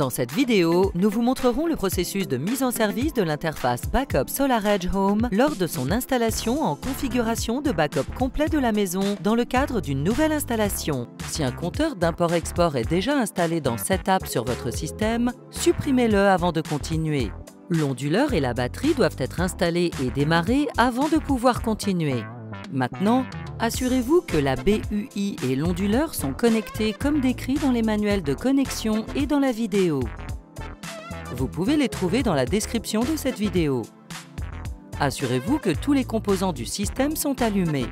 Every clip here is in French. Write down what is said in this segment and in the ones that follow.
Dans cette vidéo, nous vous montrerons le processus de mise en service de l'interface Backup SolarEdge Home lors de son installation en configuration de backup complet de la maison dans le cadre d'une nouvelle installation. Si un compteur d'import-export est déjà installé dans Setup sur votre système, supprimez-le avant de continuer. L'onduleur et la batterie doivent être installés et démarrés avant de pouvoir continuer. Maintenant, assurez-vous que la BUI et l'onduleur sont connectés comme décrit dans les manuels de connexion et dans la vidéo. Vous pouvez les trouver dans la description de cette vidéo. Assurez-vous que tous les composants du système sont allumés.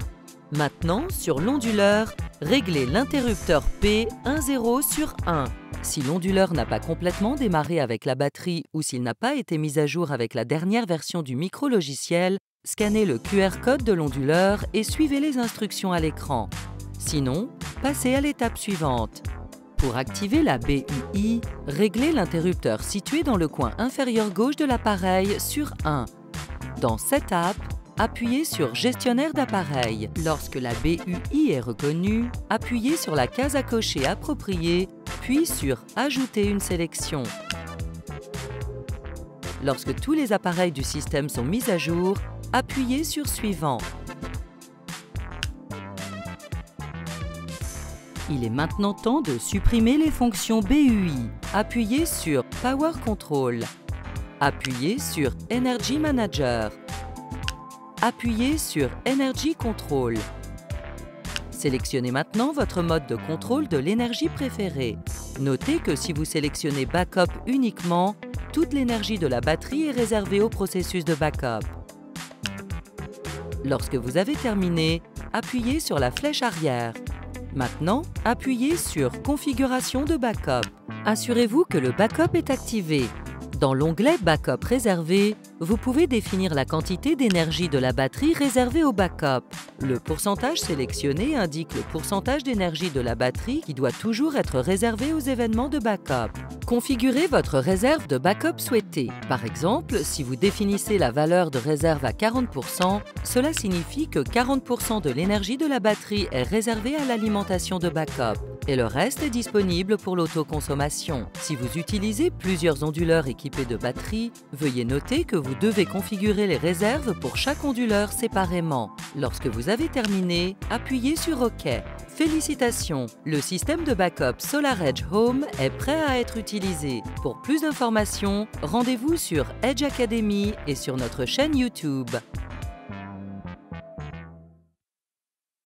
Maintenant, sur l'onduleur, réglez l'interrupteur P10 sur 1. Si l'onduleur n'a pas complètement démarré avec la batterie ou s'il n'a pas été mis à jour avec la dernière version du micro-logiciel, scannez le QR code de l'onduleur et suivez les instructions à l'écran. Sinon, passez à l'étape suivante. Pour activer la BUI, réglez l'interrupteur situé dans le coin inférieur gauche de l'appareil sur 1. Dans Setup, appuyez sur Gestionnaire d'appareil. Lorsque la BUI est reconnue, appuyez sur la case à cocher appropriée, puis sur Ajouter une sélection. Lorsque tous les appareils du système sont mis à jour, appuyez sur Suivant. Il est maintenant temps de supprimer les fonctions BUI. Appuyez sur Power Control. Appuyez sur Energy Manager. Appuyez sur Energy Control. Sélectionnez maintenant votre mode de contrôle de l'énergie préféré. Notez que si vous sélectionnez Backup uniquement, toute l'énergie de la batterie est réservée au processus de backup. Lorsque vous avez terminé, appuyez sur la flèche arrière. Maintenant, appuyez sur Configuration de backup. Assurez-vous que le backup est activé. Dans l'onglet Backup réservé, vous pouvez définir la quantité d'énergie de la batterie réservée au backup. Le pourcentage sélectionné indique le pourcentage d'énergie de la batterie qui doit toujours être réservé aux événements de backup. Configurez votre réserve de backup souhaitée. Par exemple, si vous définissez la valeur de réserve à 40%, cela signifie que 40% de l'énergie de la batterie est réservée à l'alimentation de backup et le reste est disponible pour l'autoconsommation. Si vous utilisez plusieurs onduleurs équipés de batteries, veuillez noter que vous devez configurer les réserves pour chaque onduleur séparément. Lorsque vous avez terminé, appuyez sur OK. Félicitations! Le système de backup SolarEdge Home est prêt à être utilisé. Pour plus d'informations, rendez-vous sur Edge Academy et sur notre chaîne YouTube.